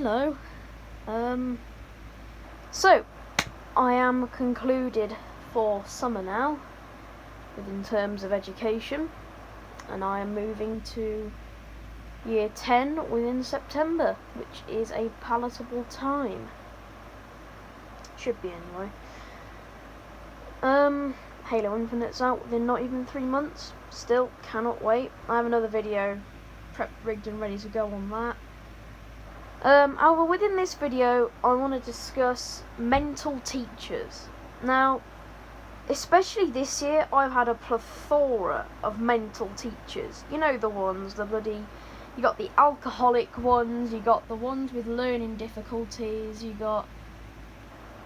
Hello. So I am concluded for summer now, in terms of education, and I am moving to year 10 within September, which is a palatable time. Should be anyway. Halo Infinite's out within not even 3 months. Still cannot wait. I have another video prepped, rigged and ready to go on that. However, within this video, I want to discuss mental teachers. Now, especially this year, I've had a plethora of mental teachers. You know the ones, you got the alcoholic ones, you got the ones with learning difficulties, you got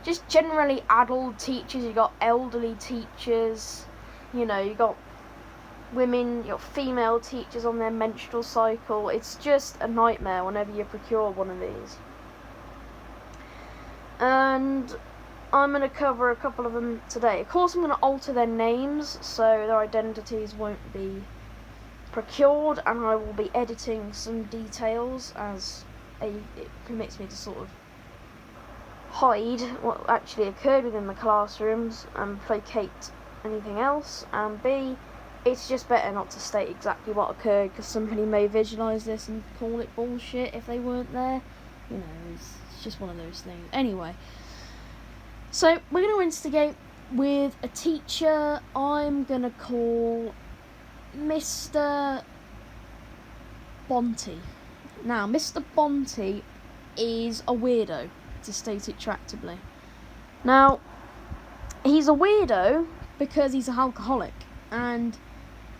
just generally adult teachers, you got elderly teachers, you got women, your female teachers on their menstrual cycle. It's just a nightmare whenever you procure one of these. And I'm going to cover a couple of them today. Of course, I'm going to alter their names so their identities won't be procured, and I will be editing some details as it permits me to sort of hide what actually occurred within the classrooms and placate anything else. And B, it's just better not to state exactly what occurred, because somebody may visualise this and call it bullshit if they weren't there. It's just one of those things. Anyway, so we're going to instigate with a teacher I'm going to call Mr. Bonte. Now, Mr. Bonte is a weirdo, to state it tractably. Now, he's a weirdo because he's an alcoholic, and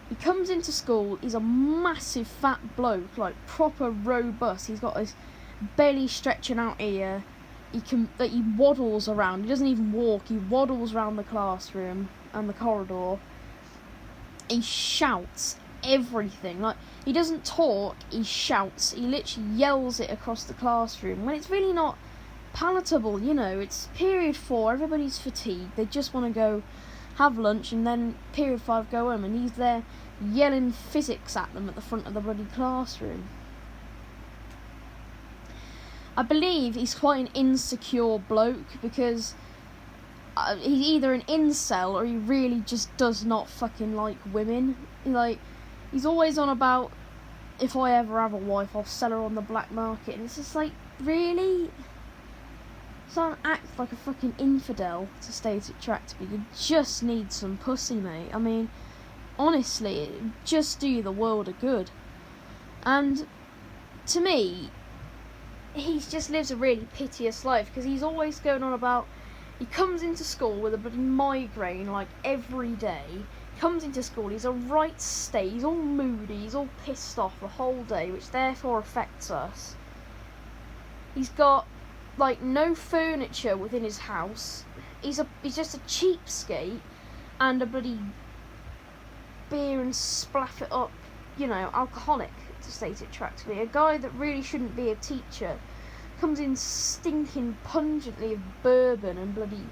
he comes into school, he's a massive fat bloke, like proper robust. He's got his belly stretching out here. He waddles around. He doesn't even walk. He waddles around the classroom and the corridor. He shouts everything. Like, he doesn't talk, he shouts. He literally yells it across the classroom when it's really not palatable. It's period 4, everybody's fatigued, they just want to go have lunch, and then period 5 go home, and he's there yelling physics at them at the front of the bloody classroom. I believe he's quite an insecure bloke, because he's either an incel or he really just does not fucking like women. He's always on about, if I ever have a wife, I'll sell her on the black market, and it's just like, really? Don't act like a fucking infidel, to state it tractably. You just need some pussy, mate. I mean, honestly, it would just do you the world of good. And to me, he just lives a really piteous life, because he's always going on about, he comes into school with a bloody migraine like every day. He comes into school, he's a right state, he's all moody, he's all pissed off the whole day, which therefore affects us. He's got no furniture within his house. He's just a cheapskate and a bloody beer and splaff it up, alcoholic, to state it tractably. A guy that really shouldn't be a teacher comes in stinking pungently of bourbon and bloody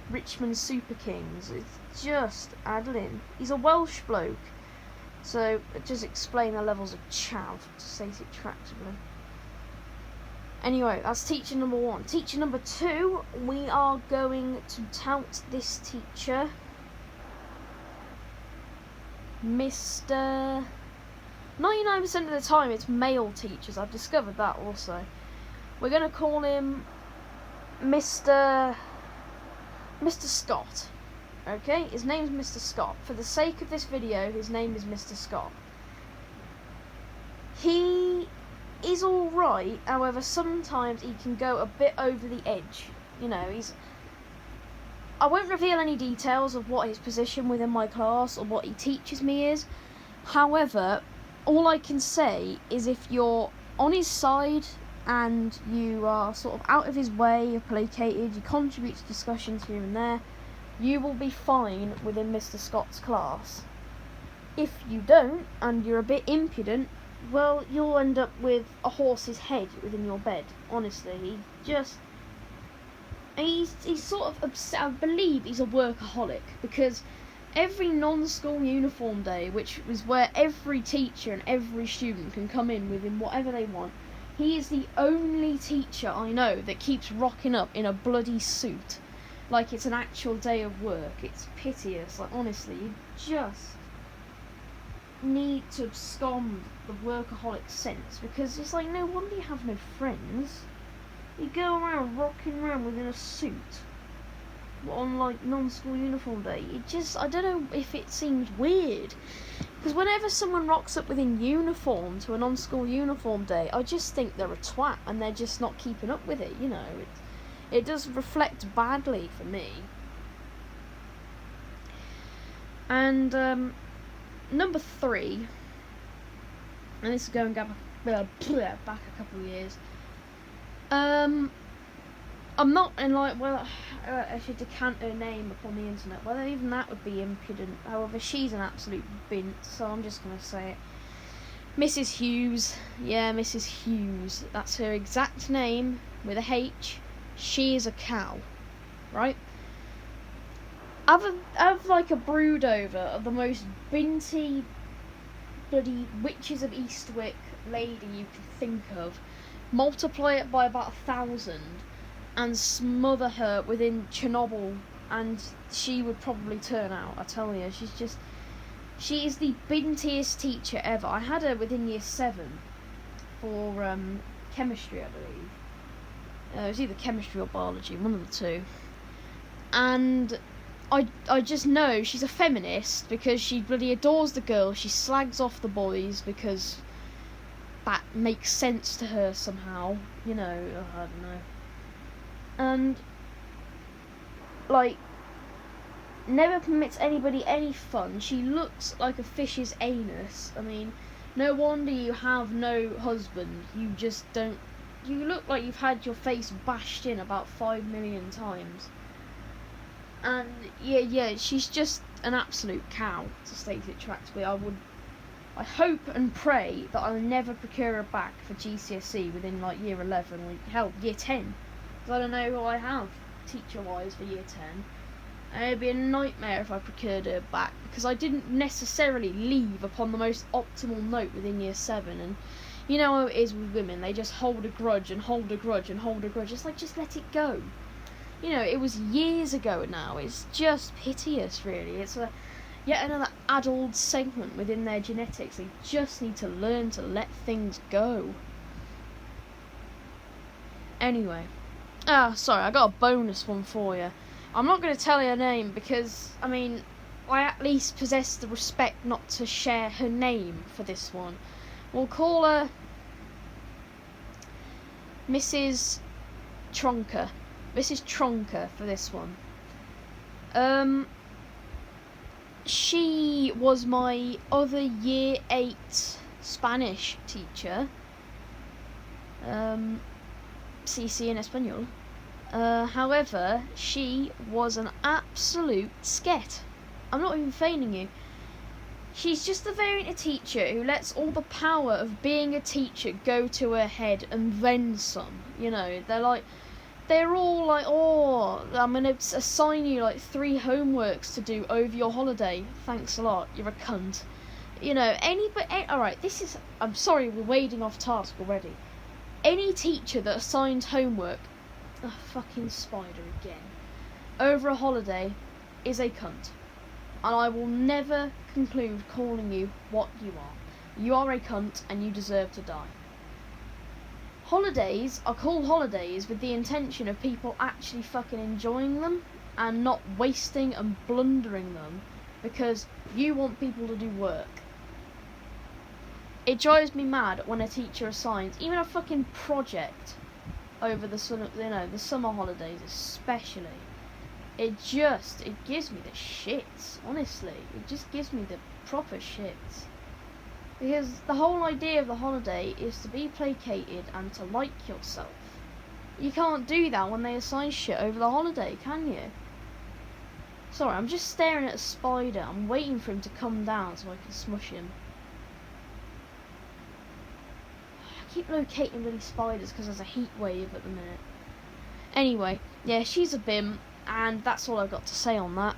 Richmond Super Kings. It's just addling. He's a Welsh bloke, so it just explain the levels of chav, to state it tractably. Anyway, that's teacher number 1. Teacher number 2, we are going to tout this teacher, Mr. 99% of the time it's male teachers, I've discovered that also. We're going to call him Mr. Scott. Okay, his name's Mr. Scott. For the sake of this video, his name is Mr. Scott. He is alright, however, sometimes he can go a bit over the edge. I won't reveal any details of what his position within my class or what he teaches me is. However, all I can say is if you're on his side and you are sort of out of his way, you're placated, you contribute to discussions here and there, you will be fine within Mr. Scott's class. If you don't, and you're a bit impudent, well, you'll end up with a horse's head within your bed. Honestly, he's sort of upset. I believe he's a workaholic, because every non-school uniform day, which is where every teacher and every student can come in within whatever they want, He is the only teacher I know that keeps rocking up in a bloody suit, like it's an actual day of work. It's piteous. Like, honestly, you just need to abscond the workaholic sense, because it's like, no wonder you have no friends. You go around rocking around within a suit on like non-school uniform day. I don't know if it seems weird, because whenever someone rocks up within uniform to a non-school uniform day, I just think they're a twat and they're just not keeping up with it, you know. It does reflect badly for me. And number 3, and this is going back a couple of years. I'm not in like, well, I should decant her name upon the internet. Well, even that would be impudent. However, she's an absolute bint, so I'm just going to say it. Mrs. Hughes. Yeah, Mrs. Hughes. That's her exact name, with a H. She is a cow, right? I've like a brood over of the most binty bloody Witches of Eastwick lady you can think of. Multiply it by about 1,000 and smother her within Chernobyl, and she would probably turn out. I tell you, she is the bintiest teacher ever. I had her within year 7 for chemistry, I believe. It was either chemistry or biology, one of the two. And I just know she's a feminist, because she bloody adores the girls. She slags off the boys because that makes sense to her somehow. You know, I don't know. And, like, never permits anybody any fun. She looks like a fish's anus. I mean, no wonder you have no husband. You just don't. You look like you've had your face bashed in about 5 million times. And yeah, she's just an absolute cow, to state it tractably. I hope and pray that I'll never procure her back for GCSE within like year 11 or hell, year 10. Because I don't know who I have teacher-wise for year 10. And it'd be a nightmare if I procured her back, because I didn't necessarily leave upon the most optimal note within year 7. And you know how it is with women, they just hold a grudge and hold a grudge and hold a grudge. It's like, just let it go. You know, it was years ago now. It's just piteous, really. It's yet another addled segment within their genetics. They just need to learn to let things go. Anyway. Sorry, I got a bonus one for you. I'm not going to tell you her name because, I mean, I at least possess the respect not to share her name for this one. We'll call her Mrs. Tronker. Mrs. Tronker for this one. She was my other year 8 Spanish teacher. CC in Espanol. However, she was an absolute sket. I'm not even feigning you. She's just the variant of teacher who lets all the power of being a teacher go to her head and then some. You know, they're all like, oh, I'm going to assign you like 3 homeworks to do over your holiday. Thanks a lot, you're a cunt. You know, alright, I'm sorry, we're wading off task already. Any teacher that assigns homework, fucking spider again, over a holiday is a cunt. And I will never conclude calling you what you are. You are a cunt and you deserve to die. Holidays are called holidays with the intention of people actually fucking enjoying them and not wasting and blundering them because you want people to do work. It drives me mad when a teacher assigns even a fucking project over the summer holidays especially. It gives me the shits, honestly. It just gives me the proper shits. Because the whole idea of the holiday is to be placated and to like yourself. You can't do that when they assign shit over the holiday, can you? Sorry, I'm just staring at a spider. I'm waiting for him to come down so I can smush him. I keep locating really spiders because there's a heat wave at the minute. Anyway, yeah, she's a bim. And that's all I've got to say on that.